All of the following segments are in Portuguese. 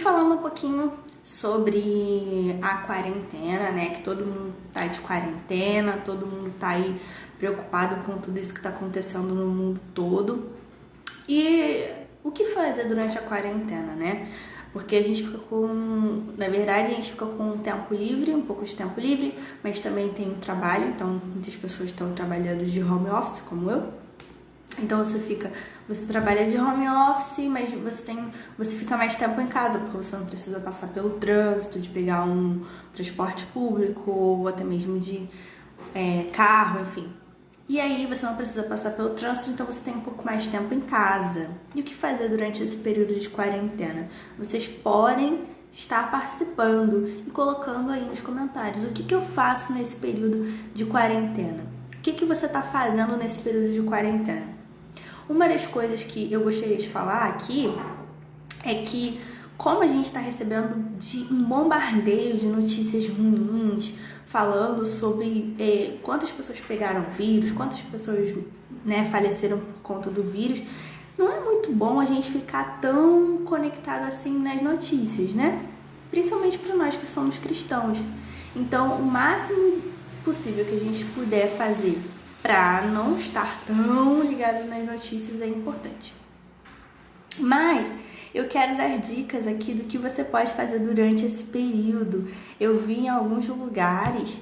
falando um pouquinho sobre a quarentena, né? Que todo mundo tá de quarentena, todo mundo tá aí preocupado com tudo isso que tá acontecendo no mundo todo. E o que fazer durante a quarentena, né? Porque a gente fica na verdade, a gente fica com um tempo livre, um pouco de tempo livre, mas também tem o trabalho, então muitas pessoas estão trabalhando de home office, como eu. Então você trabalha de home office, mas você fica mais tempo em casa, porque você não precisa passar pelo trânsito, de pegar um transporte público, ou até mesmo de carro, enfim. E aí você não precisa passar pelo trânsito, então você tem um pouco mais de tempo em casa. E o que fazer durante esse período de quarentena? Vocês podem estar participando e colocando aí nos comentários o que eu faço nesse período de quarentena. O que você está fazendo nesse período de quarentena? Uma das coisas que eu gostaria de falar aqui é que, como a gente está recebendo um bombardeio de notícias ruins, falando sobre quantas pessoas pegaram vírus, quantas pessoas faleceram por conta do vírus, não é muito bom a gente ficar tão conectado assim nas notícias, né? Principalmente para nós que somos cristãos. Então, o máximo possível que a gente puder fazer para não estar tão ligado nas notícias é importante. Mas eu quero dar dicas aqui do que você pode fazer durante esse período. Eu vi em alguns lugares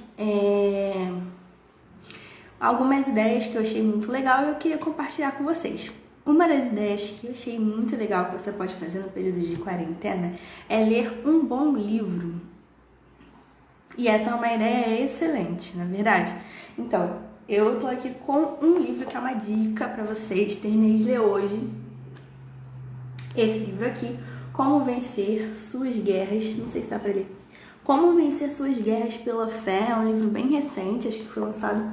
algumas ideias que eu achei muito legal e eu queria compartilhar com vocês. Uma das ideias que eu achei muito legal que você pode fazer no período de quarentena é ler um bom livro. E essa é uma ideia excelente, na verdade. Então, eu tô aqui com um livro que é uma dica para vocês. Terminei de ler hoje esse livro aqui, Como Vencer Suas Guerras. Não sei se dá pra ler. Como Vencer Suas Guerras pela Fé. É um livro bem recente, acho que foi lançado,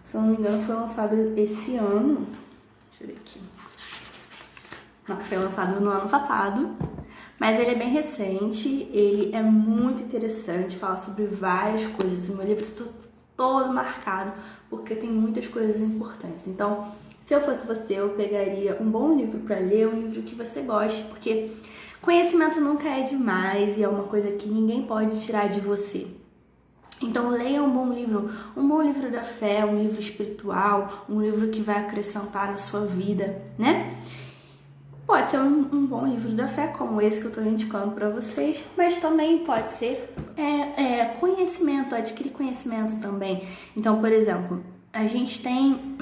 se eu não me engano, foi lançado esse ano. Deixa eu ver aqui. Não, foi lançado no ano passado. Mas ele é bem recente, ele é muito interessante, fala sobre várias coisas. O meu livro está todo marcado, porque tem muitas coisas importantes. Então, se eu fosse você, eu pegaria um bom livro para ler, um livro que você goste, porque conhecimento nunca é demais e é uma coisa que ninguém pode tirar de você. Então, leia um bom livro da fé, um livro espiritual, um livro que vai acrescentar na sua vida, né? Pode ser um bom livro da fé, como esse que eu estou indicando para vocês, mas também pode ser conhecimento, adquirir conhecimento também. Então, por exemplo, a gente tem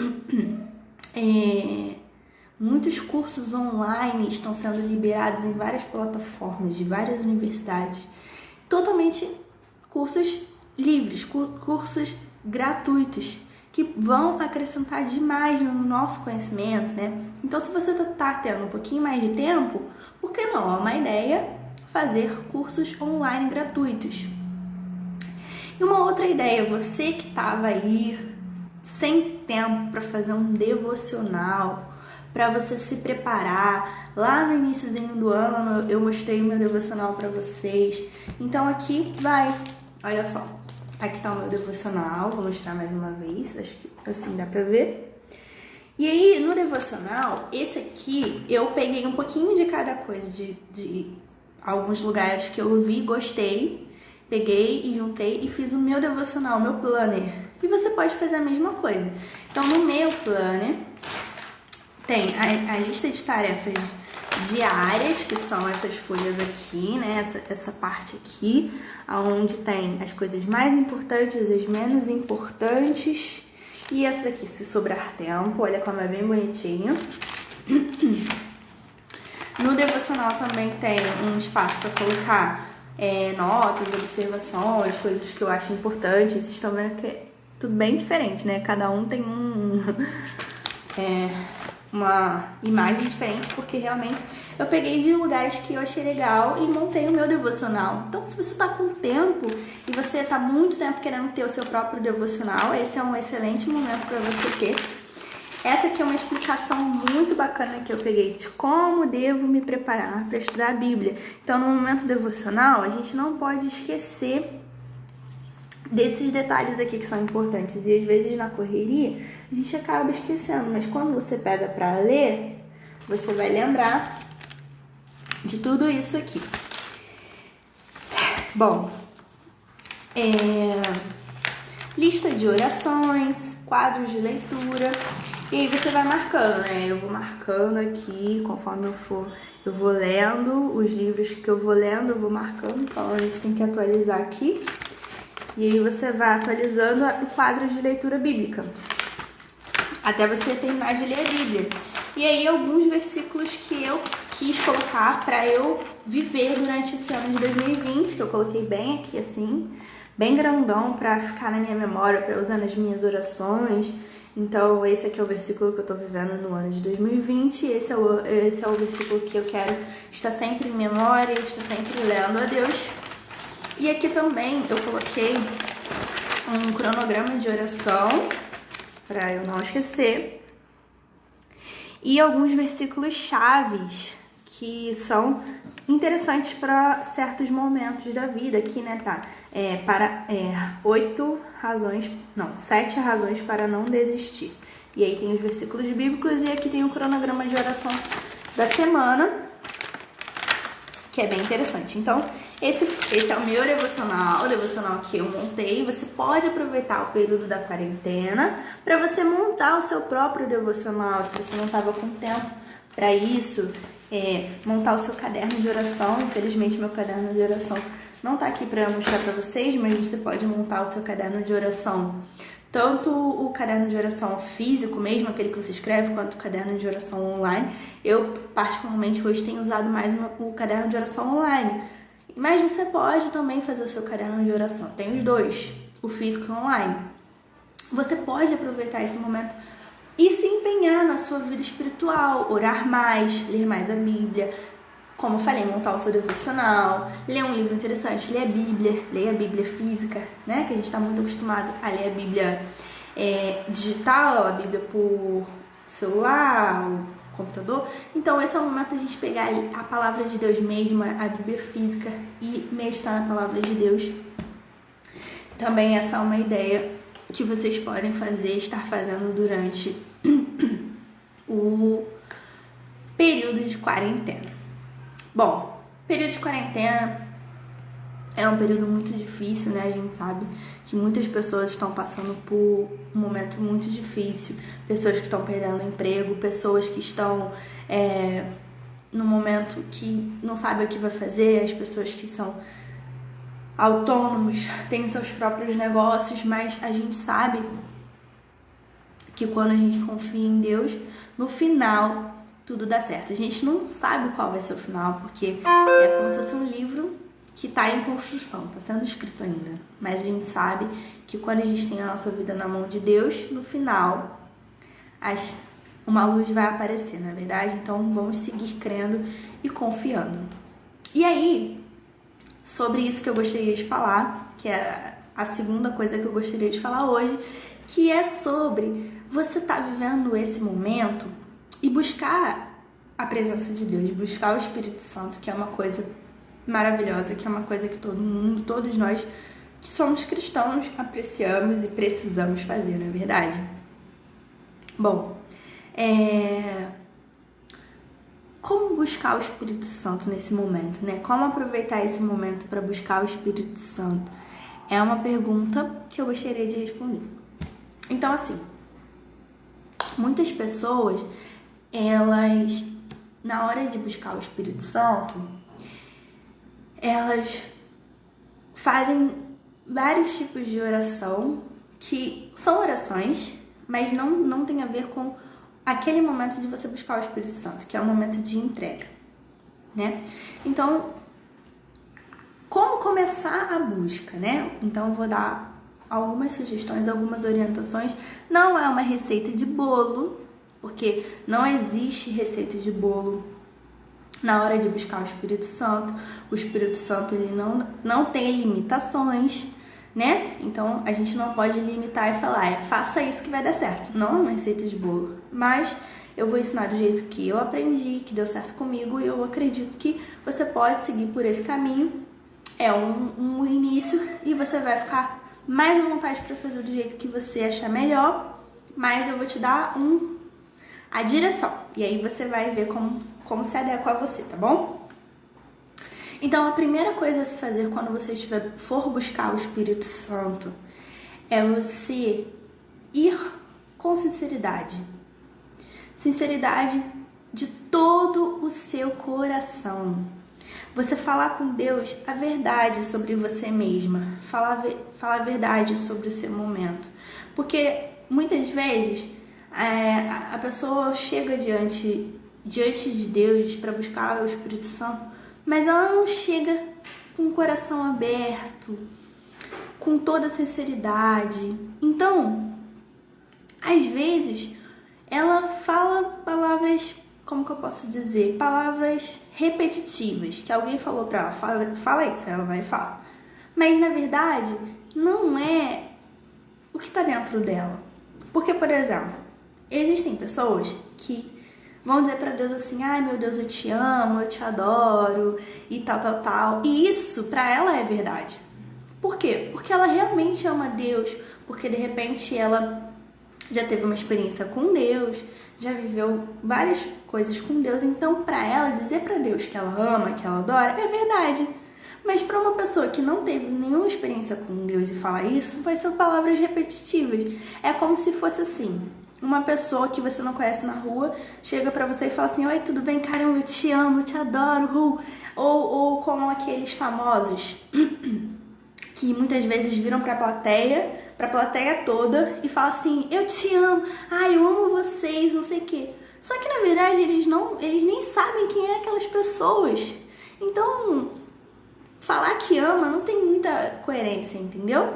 muitos cursos online estão sendo liberados em várias plataformas de várias universidades, totalmente cursos livres, cursos gratuitos, que vão acrescentar demais no nosso conhecimento, né? Então, se você tá tendo um pouquinho mais de tempo, por que não? É uma ideia fazer cursos online gratuitos. E uma outra ideia, você que estava aí sem tempo para fazer um devocional, para você se preparar, lá no iniciozinho do ano eu mostrei o meu devocional para vocês. Então aqui vai, olha só. Aqui tá o meu devocional, vou mostrar mais uma vez, acho que assim dá pra ver. E aí, no devocional, esse aqui, eu peguei um pouquinho de cada coisa, de alguns lugares que eu vi, gostei, peguei e juntei e fiz o meu devocional, o meu planner. E você pode fazer a mesma coisa. Então, no meu planner, tem a lista de tarefas diárias, que são essas folhas aqui, né? Essa parte aqui, onde tem as coisas mais importantes, as menos importantes. E essa daqui, se sobrar tempo, olha como é bem bonitinho. No devocional também tem um espaço para colocar notas, observações, coisas que eu acho importantes. Vocês estão vendo que é tudo bem diferente, né? Cada um tem uma imagem diferente, porque realmente eu peguei de lugares que eu achei legal e montei o meu devocional. Então, se você tá com tempo e você tá muito tempo querendo ter o seu próprio devocional, esse é um excelente momento para você ter. Essa aqui é uma explicação muito bacana que eu peguei de como devo me preparar para estudar a Bíblia. Então, no momento devocional, a gente não pode esquecer desses detalhes aqui que são importantes. E às vezes na correria a gente acaba esquecendo, mas quando você pega para ler, você vai lembrar de tudo isso aqui. Bom, lista de orações, quadros de leitura, e aí você vai marcando, né? Eu vou marcando aqui, conforme eu vou lendo, os livros que eu vou lendo, eu vou marcando, então a gente tem que atualizar aqui. E aí você vai atualizando o quadro de leitura bíblica, até você terminar de ler a Bíblia. E aí alguns versículos que eu quis colocar para eu viver durante esse ano de 2020, que eu coloquei bem aqui assim, bem grandão para ficar na minha memória, para usar nas minhas orações. Então esse aqui é o versículo que eu tô vivendo no ano de 2020, esse é o versículo que eu quero estar sempre em memória, estar sempre lendo a Deus. E aqui também eu coloquei um cronograma de oração para eu não esquecer, e alguns versículos chaves que são interessantes para certos momentos da vida. Aqui, né, tá? 7 razões para não desistir. E aí tem os versículos bíblicos, e aqui tem o cronograma de oração da semana, que é bem interessante. Então, esse é o meu devocional, o devocional que eu montei. Você pode aproveitar o período da quarentena para você montar o seu próprio devocional, se você não estava com tempo para isso, montar o seu caderno de oração. Infelizmente, meu caderno de oração não está aqui para mostrar para vocês, mas você pode montar o seu caderno de oração, tanto o caderno de oração físico mesmo, aquele que você escreve, quanto o caderno de oração online. Eu, particularmente, hoje tenho usado mais o caderno de oração online. Mas você pode também fazer o seu caderno de oração. Tem os dois, o físico e o online. Você pode aproveitar esse momento e se empenhar na sua vida espiritual, orar mais, ler mais a Bíblia. Como eu falei, montar o seu devocional, ler um livro interessante, ler a Bíblia física, né? Que a gente está muito acostumado a ler a Bíblia digital, a Bíblia por celular, computador. Então esse é o momento da gente pegar a palavra de Deus mesmo, a Bíblia física, e meditar na palavra de Deus. Também essa é uma ideia que vocês podem estar fazendo durante o período de quarentena. Bom, período de quarentena é um período muito difícil, né? A gente sabe que muitas pessoas estão passando por um momento muito difícil. Pessoas que estão perdendo emprego, pessoas que estão num momento que não sabem o que vai fazer, as pessoas que são autônomos, têm seus próprios negócios, mas a gente sabe que quando a gente confia em Deus, no final tudo dá certo. A gente não sabe qual vai ser o final, porque é como se fosse um livro que está em construção, está sendo escrito ainda. Mas a gente sabe que quando a gente tem a nossa vida na mão de Deus, no final uma luz vai aparecer, não é verdade? Então vamos seguir crendo e confiando. E aí, sobre isso que eu gostaria de falar, que é a segunda coisa que eu gostaria de falar hoje, que é sobre você estar vivendo esse momento e buscar a presença de Deus, buscar o Espírito Santo, que é uma coisa maravilhosa, que é uma coisa que todo mundo, todos nós que somos cristãos apreciamos e precisamos fazer, não é verdade? Bom, como buscar o Espírito Santo nesse momento, né? Como aproveitar esse momento para buscar o Espírito Santo? É uma pergunta que eu gostaria de responder. Então, assim, muitas pessoas, elas, na hora de buscar o Espírito Santo, elas fazem vários tipos de oração, que são orações, mas não tem a ver com aquele momento de você buscar o Espírito Santo, que é o momento de entrega, né? Então, como começar a busca, né? Então, eu vou dar algumas sugestões, algumas orientações. Não é uma receita de bolo, porque não existe receita de bolo na hora de buscar o Espírito Santo. O Espírito Santo, ele não tem limitações, né? Então, a gente não pode limitar e falar, faça isso que vai dar certo. Não é uma receita de bolo, mas eu vou ensinar do jeito que eu aprendi, que deu certo comigo, e eu acredito que você pode seguir por esse caminho. É um início, e você vai ficar mais à vontade para fazer do jeito que você achar melhor, mas eu vou te dar a direção, e aí você vai ver como se adequa a você, tá bom? Então, a primeira coisa a se fazer quando você for buscar o Espírito Santo é você ir com sinceridade. Sinceridade de todo o seu coração. Você falar com Deus a verdade sobre você mesma. Falar a verdade sobre o seu momento. Porque muitas vezes a pessoa chega diante de Deus para buscar o Espírito Santo, mas ela não chega com o coração aberto, com toda a sinceridade. Então, às vezes, ela fala palavras, como que eu posso dizer? Palavras repetitivas, que alguém falou pra ela, fala isso, ela vai falar. Mas, na verdade, não é o que tá dentro dela. Porque, por exemplo, existem pessoas que vão dizer pra Deus assim, ai meu Deus, eu te amo, eu te adoro, e tal. E isso, pra ela, é verdade. Por quê? Porque ela realmente ama Deus, porque de repente ela já teve uma experiência com Deus, já viveu várias coisas com Deus, então pra ela dizer pra Deus que ela ama, que ela adora, é verdade. Mas pra uma pessoa que não teve nenhuma experiência com Deus e falar isso, vai ser palavras repetitivas. É como se fosse assim, uma pessoa que você não conhece na rua chega pra você e fala assim, oi, tudo bem, caramba, eu te amo, eu te adoro, ou como aqueles famosos que muitas vezes viram pra plateia toda e falam assim, eu te amo, ai, eu amo vocês, não sei o quê. Só que na verdade eles nem sabem quem é aquelas pessoas. Então, falar que ama não tem muita coerência, entendeu?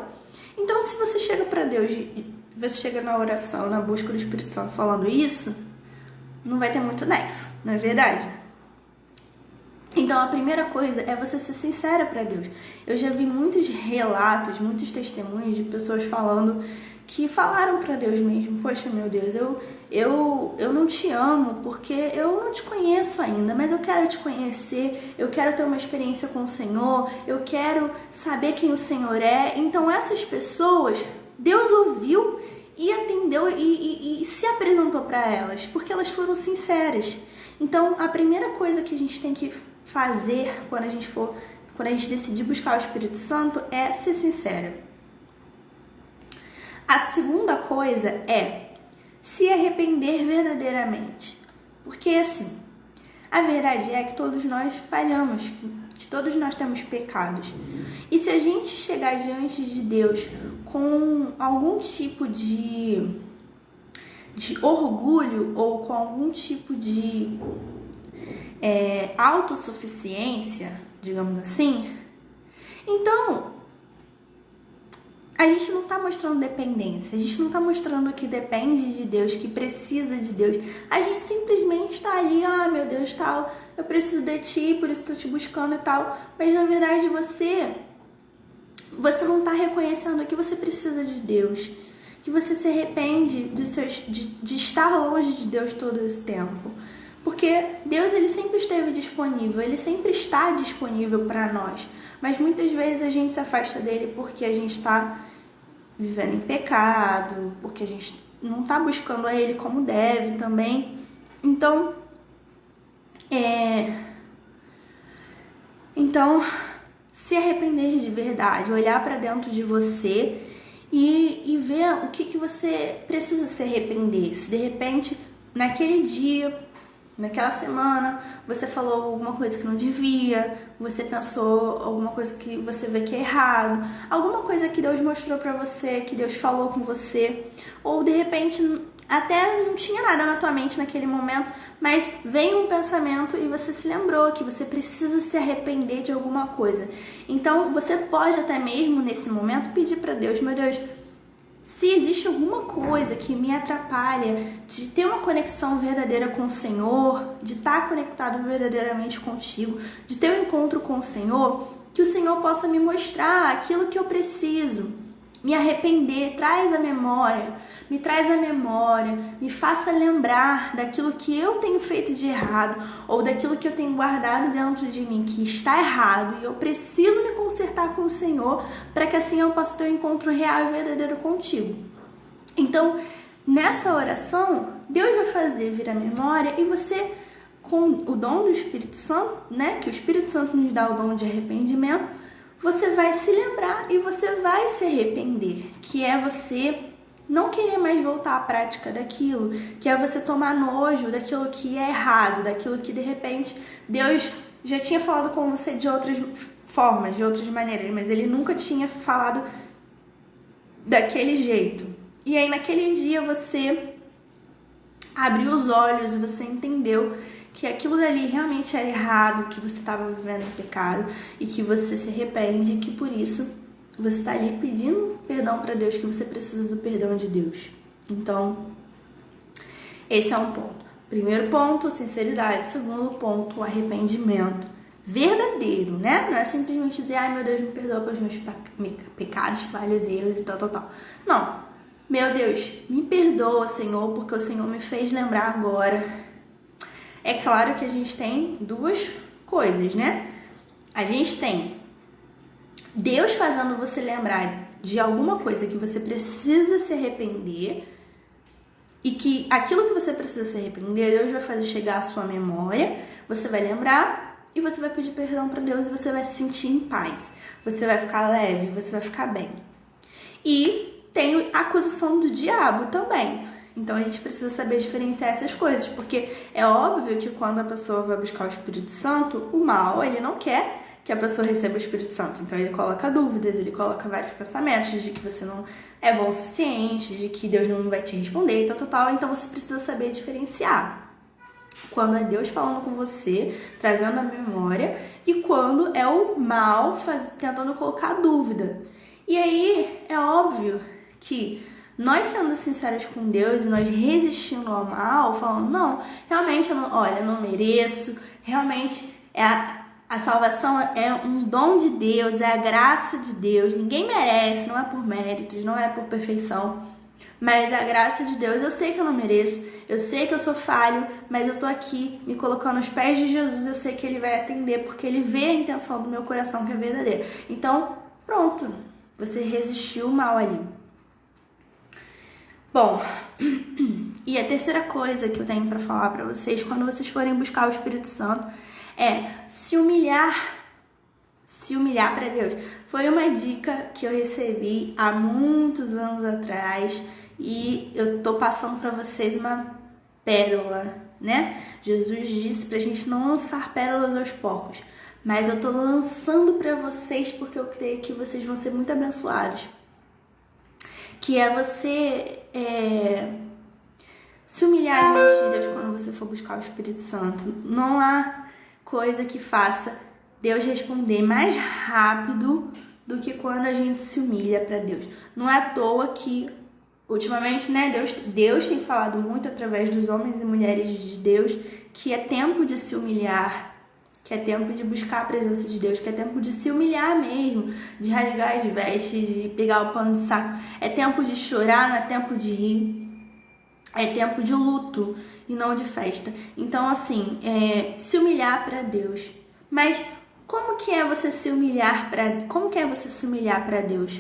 Então, se você chega pra Deus, você chega na oração, na busca do Espírito Santo falando isso, não vai ter muito nexo, não é verdade? Então, a primeira coisa é você ser sincera para Deus. Eu já vi muitos relatos, muitos testemunhos de pessoas falando que falaram para Deus mesmo, poxa, meu Deus, eu não te amo porque eu não te conheço ainda, mas eu quero te conhecer, eu quero ter uma experiência com o Senhor, eu quero saber quem o Senhor é. Então, essas pessoas, Deus ouviu e atendeu e se apresentou para elas, porque elas foram sinceras. Então, a primeira coisa que a gente tem que fazer quando a gente decidir buscar o Espírito Santo é ser sincera. A segunda coisa é se arrepender verdadeiramente. Porque assim, a verdade é que todos nós falhamos, que todos nós temos pecados. E se a gente chegar diante de Deus com algum tipo de orgulho ou com algum tipo de autossuficiência, digamos assim, então a gente não está mostrando dependência, a gente não está mostrando que depende de Deus, que precisa de Deus. A gente simplesmente está ali, ah, meu Deus, tal, eu preciso de ti, por isso estou te buscando e tal. Mas na verdade você não está reconhecendo que você precisa de Deus, que você se arrepende de estar longe de Deus todo esse tempo. Porque Deus, ele sempre esteve disponível, ele sempre está disponível para nós. Mas muitas vezes a gente se afasta dele porque a gente está vivendo em pecado, porque a gente não está buscando a ele como deve também. Então, se arrepender de verdade, olhar para dentro de você e ver o que você precisa se arrepender. Se de repente, naquele dia, naquela semana, você falou alguma coisa que não devia, você pensou alguma coisa que você vê que é errado, alguma coisa que Deus mostrou pra você, que Deus falou com você, ou de repente até não tinha nada na tua mente naquele momento, mas veio um pensamento e você se lembrou que você precisa se arrepender de alguma coisa. Então, você pode até mesmo nesse momento pedir pra Deus, meu Deus, se existe alguma coisa que me atrapalha de ter uma conexão verdadeira com o Senhor, de estar conectado verdadeiramente contigo, de ter um encontro com o Senhor, que o Senhor possa me mostrar aquilo que eu preciso, me arrepender, me traz a memória, me faça lembrar daquilo que eu tenho feito de errado ou daquilo que eu tenho guardado dentro de mim que está errado e eu preciso me consertar com o Senhor para que assim eu possa ter um encontro real e verdadeiro contigo. Então, nessa oração, Deus vai fazer vir a memória e você com o dom do Espírito Santo, né? Que o Espírito Santo nos dá o dom de arrependimento, você vai se lembrar e você vai se arrepender, que é você não querer mais voltar à prática daquilo, que é você tomar nojo daquilo que é errado, daquilo que de repente Deus já tinha falado com você de outras formas, de outras maneiras, mas ele nunca tinha falado daquele jeito. E aí naquele dia você abriu os olhos e você entendeu que aquilo dali realmente era errado, que você estava vivendo em pecado e que você se arrepende e que por isso você está ali pedindo perdão para Deus, que você precisa do perdão de Deus. Então, esse é um ponto. Primeiro ponto, sinceridade. Segundo ponto, arrependimento verdadeiro, né? Não é simplesmente dizer, ai meu Deus, me perdoa pelos meus pecados, falhas, erros e tal. Não. Meu Deus, me perdoa, Senhor, porque o Senhor me fez lembrar agora. É claro que a gente tem duas coisas, né? A gente tem Deus fazendo você lembrar de alguma coisa que você precisa se arrepender e que aquilo que você precisa se arrepender, Deus vai fazer chegar à sua memória, você vai lembrar e você vai pedir perdão para Deus e você vai se sentir em paz. Você vai ficar leve, você vai ficar bem. E tem a acusação do diabo também. Então a gente precisa saber diferenciar essas coisas, porque é óbvio que quando a pessoa vai buscar o Espírito Santo, o mal, ele não quer que a pessoa receba o Espírito Santo. Então ele coloca dúvidas, ele coloca vários pensamentos de que você não é bom o suficiente, de que Deus não vai te responder e tal. Então você precisa saber diferenciar quando é Deus falando com você, trazendo a memória, e quando é o mal tentando colocar dúvida. E aí é óbvio que nós sendo sinceros com Deus e nós resistindo ao mal, falando, não, realmente eu não mereço, realmente a salvação é um dom de Deus, é a graça de Deus, ninguém merece, não é por méritos, não é por perfeição, mas a graça de Deus, eu sei que eu não mereço, eu sei que eu sou falho, mas eu tô aqui me colocando aos pés de Jesus, eu sei que Ele vai atender, porque Ele vê a intenção do meu coração que é verdadeira. Então, pronto, você resistiu o mal ali. Bom, e a terceira coisa que eu tenho para falar para vocês, quando vocês forem buscar o Espírito Santo, é se humilhar para Deus. Foi uma dica que eu recebi há muitos anos atrás e eu tô passando para vocês uma pérola, né? Jesus disse pra gente não lançar pérolas aos porcos, mas eu tô lançando para vocês porque eu creio que vocês vão ser muito abençoados. Que é você se humilhar diante de Deus quando você for buscar o Espírito Santo. Não há coisa que faça Deus responder mais rápido do que quando a gente se humilha para Deus. Não é à toa que, ultimamente, né, Deus tem falado muito através dos homens e mulheres de Deus que é tempo de se humilhar, que é tempo de buscar a presença de Deus, que é tempo de se humilhar mesmo, de rasgar as vestes, de pegar o pano de saco. É tempo de chorar, não é tempo de rir. É tempo de luto e não de festa. Então, assim, se humilhar para Deus. Mas como que é você se humilhar para Deus?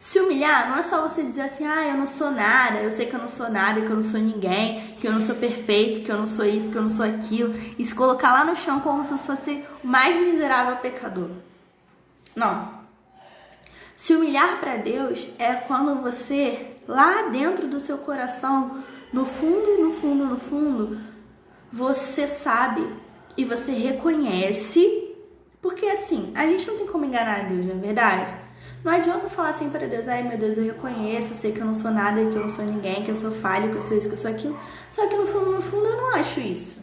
Se humilhar não é só você dizer assim, eu não sou nada, eu sei que eu não sou nada, que eu não sou ninguém, que eu não sou perfeito, que eu não sou isso, que eu não sou aquilo, e se colocar lá no chão como se fosse o mais miserável pecador. Não. Se humilhar para Deus é quando você, lá dentro do seu coração, no fundo, você sabe e você reconhece, porque assim, a gente não tem como enganar Deus, não é verdade? Não adianta falar assim para Deus, ai meu Deus, eu reconheço, eu sei que eu não sou nada, que eu não sou ninguém, que eu sou falho, que eu sou isso, que eu sou aquilo. Só que no fundo eu não acho isso.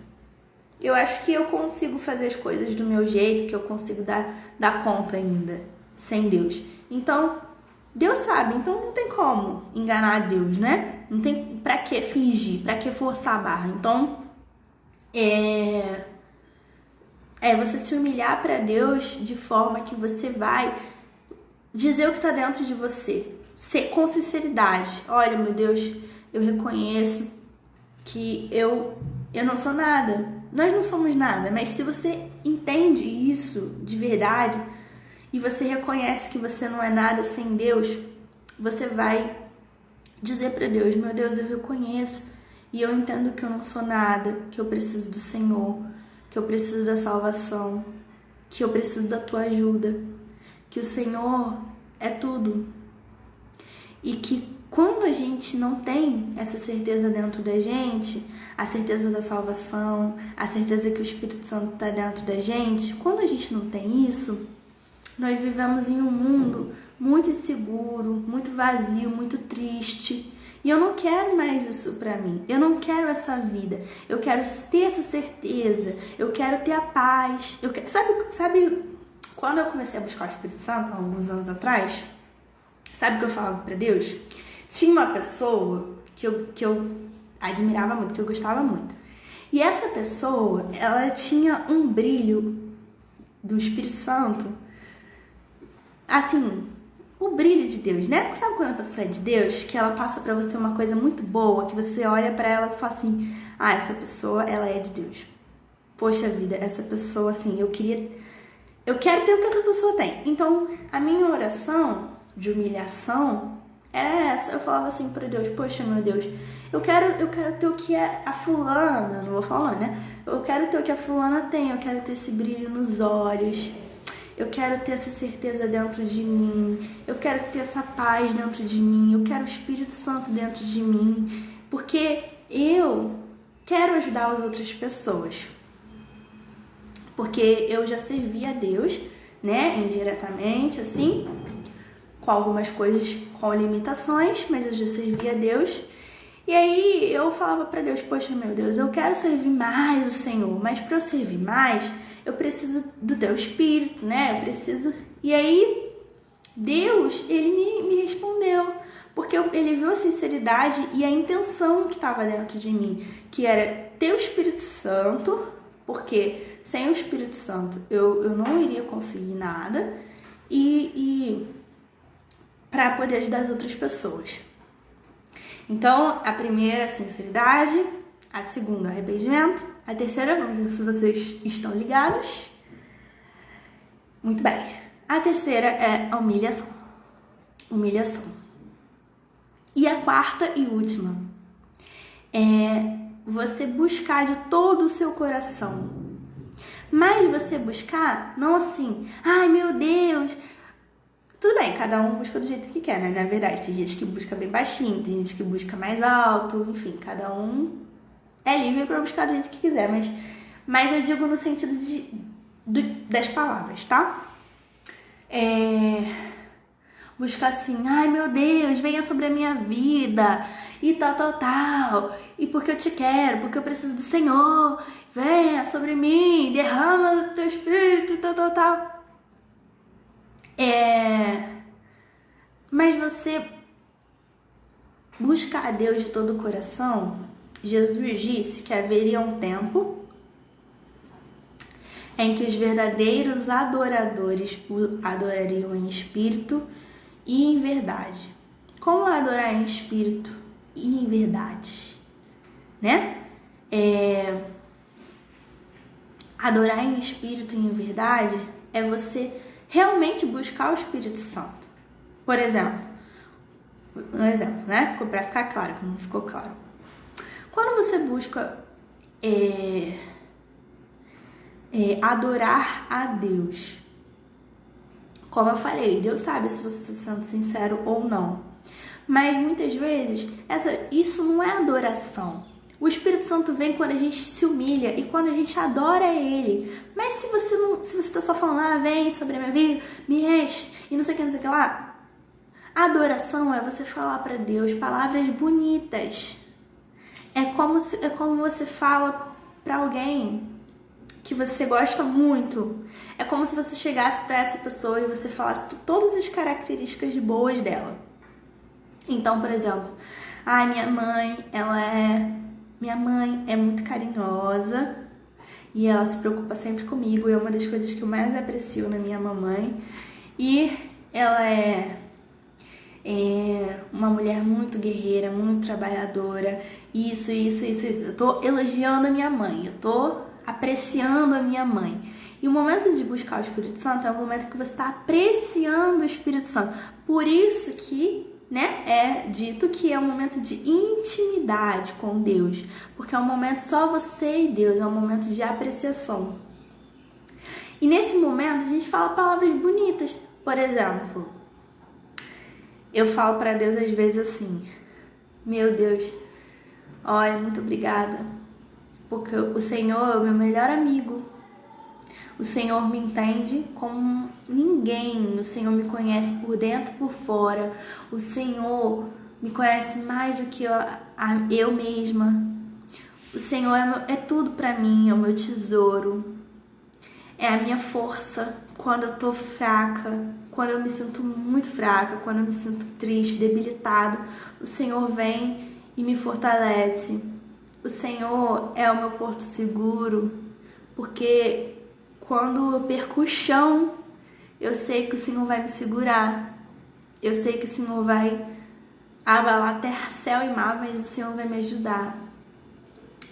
Eu acho que eu consigo fazer as coisas do meu jeito, que eu consigo dar conta ainda, sem Deus. Então, Deus sabe, então não tem como enganar Deus, né? Não tem pra que fingir, pra que forçar a barra. Então, você se humilhar para Deus de forma que você vai dizer o que está dentro de você, com sinceridade. Olha, meu Deus, eu reconheço que eu não sou nada. Nós não somos nada, mas se você entende isso de verdade e você reconhece que você não é nada sem Deus, você vai dizer para Deus, meu Deus, eu reconheço e eu entendo que eu não sou nada, que eu preciso do Senhor, que eu preciso da salvação, que eu preciso da tua ajuda, que o Senhor é tudo. E que quando a gente não tem essa certeza dentro da gente, a certeza da salvação, a certeza que o Espírito Santo está dentro da gente, quando a gente não tem isso, nós vivemos em um mundo muito inseguro, muito vazio, muito triste. E eu não quero mais isso pra mim. Eu não quero essa vida. Eu quero ter essa certeza. Eu quero ter a paz. Sabe quando eu comecei a buscar o Espírito Santo, há alguns anos atrás? Sabe o que eu falava pra Deus? Tinha uma pessoa que eu admirava muito, que eu gostava muito. E essa pessoa, ela tinha um brilho do Espírito Santo, assim, o brilho de Deus, né? Sabe quando a pessoa é de Deus, que ela passa pra você uma coisa muito boa, que você olha pra ela e fala assim, ah, essa pessoa, ela é de Deus. Poxa vida, essa pessoa, assim, eu quero ter o que essa pessoa tem. Então, a minha oração de humilhação era essa. Eu falava assim pra Deus, poxa, meu Deus, eu quero ter o que a fulana, não vou falar, né? Eu quero ter o que a fulana tem, eu quero ter esse brilho nos olhos, eu quero ter essa certeza dentro de mim, eu quero ter essa paz dentro de mim, eu quero o Espírito Santo dentro de mim, porque eu quero ajudar as outras pessoas. Porque eu já servi a Deus, né, indiretamente, assim, com algumas coisas, com limitações, mas eu já servi a Deus. E aí eu falava pra Deus, poxa, meu Deus, eu quero servir mais o Senhor, mas pra eu servir mais, eu preciso do teu Espírito, né, eu preciso... E aí Deus, ele me respondeu, porque ele viu a sinceridade e a intenção que estava dentro de mim, que era ter o Espírito Santo, porque sem o Espírito Santo eu não iria conseguir nada, e para poder ajudar as outras pessoas. Então, a primeira, sinceridade, a segunda, arrependimento, a terceira, vamos ver se vocês estão ligados. Muito bem. A terceira é a humilhação. Humilhação. E a quarta e última é você buscar de todo o seu coração. Mas você buscar, não assim, ai meu Deus. Tudo bem, cada um busca do jeito que quer, né? Na verdade, tem gente que busca bem baixinho, tem gente que busca mais alto, enfim, cada um é livre para buscar do jeito que quiser, mas eu digo no sentido das palavras, tá? Buscar assim, ai meu Deus, venha sobre a minha vida, e tal, e porque eu te quero, porque eu preciso do Senhor, venha sobre mim, derrama o teu espírito, e tal. Mas você buscar a Deus de todo o coração, Jesus disse que haveria um tempo em que os verdadeiros adoradores o adorariam em espírito e em verdade. Como adorar em espírito e em verdade, né? Adorar em espírito e em verdade é você realmente buscar o Espírito Santo. Por exemplo, um exemplo, né? Ficou para ficar claro, que não ficou claro. Quando você busca adorar a Deus, como eu falei, Deus sabe se você está sendo sincero ou não. Mas muitas vezes isso não é adoração. O Espírito Santo vem quando a gente se humilha e quando a gente adora Ele. Mas se você está só falando, vem sobre a minha vida, me enche e não sei o que lá. A adoração é você falar para Deus palavras bonitas. É como você fala para alguém que você gosta muito. É como se você chegasse para essa pessoa e você falasse todas as características boas dela. Então, por exemplo, minha mãe é muito carinhosa e ela se preocupa sempre comigo, e é uma das coisas que eu mais aprecio na minha mamãe. E ela é uma mulher muito guerreira, muito trabalhadora, isso. Eu tô elogiando a minha mãe, eu tô apreciando a minha mãe. E o momento de buscar o Espírito Santo é o momento que você está apreciando o Espírito Santo. Por isso que, né, é dito que é um momento de intimidade com Deus, porque é um momento só você e Deus, é um momento de apreciação. E nesse momento a gente fala palavras bonitas. Por exemplo, eu falo para Deus às vezes assim: meu Deus, olha, muito obrigada, porque o Senhor é o meu melhor amigo. O Senhor me entende como ninguém. O Senhor me conhece por dentro e por fora. O Senhor me conhece mais do que eu mesma. O Senhor é tudo para mim, é o meu tesouro. É a minha força quando eu tô fraca, quando eu me sinto muito fraca, quando eu me sinto triste, debilitada. O Senhor vem e me fortalece. O Senhor é o meu porto seguro, porque quando eu perco o chão, eu sei que o Senhor vai me segurar. Eu sei que o Senhor vai abalar terra, céu e mar, mas o Senhor vai me ajudar.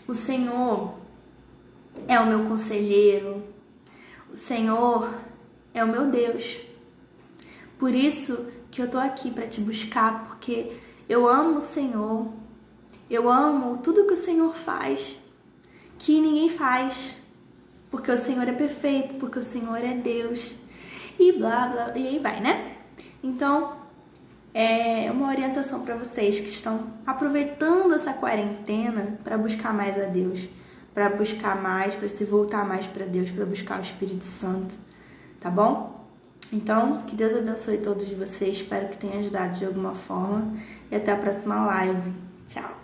O Senhor é o meu conselheiro. O Senhor é o meu Deus. Por isso que eu tô aqui para te buscar, porque eu amo o Senhor. Eu amo tudo que o Senhor faz, que ninguém faz. Porque o Senhor é perfeito, porque o Senhor é Deus. E blá, blá, e aí vai, né? Então, é uma orientação para vocês que estão aproveitando essa quarentena para buscar mais a Deus, para buscar mais, para se voltar mais para Deus, para buscar o Espírito Santo, tá bom? Então, que Deus abençoe todos vocês, espero que tenha ajudado de alguma forma e até a próxima live. Tchau!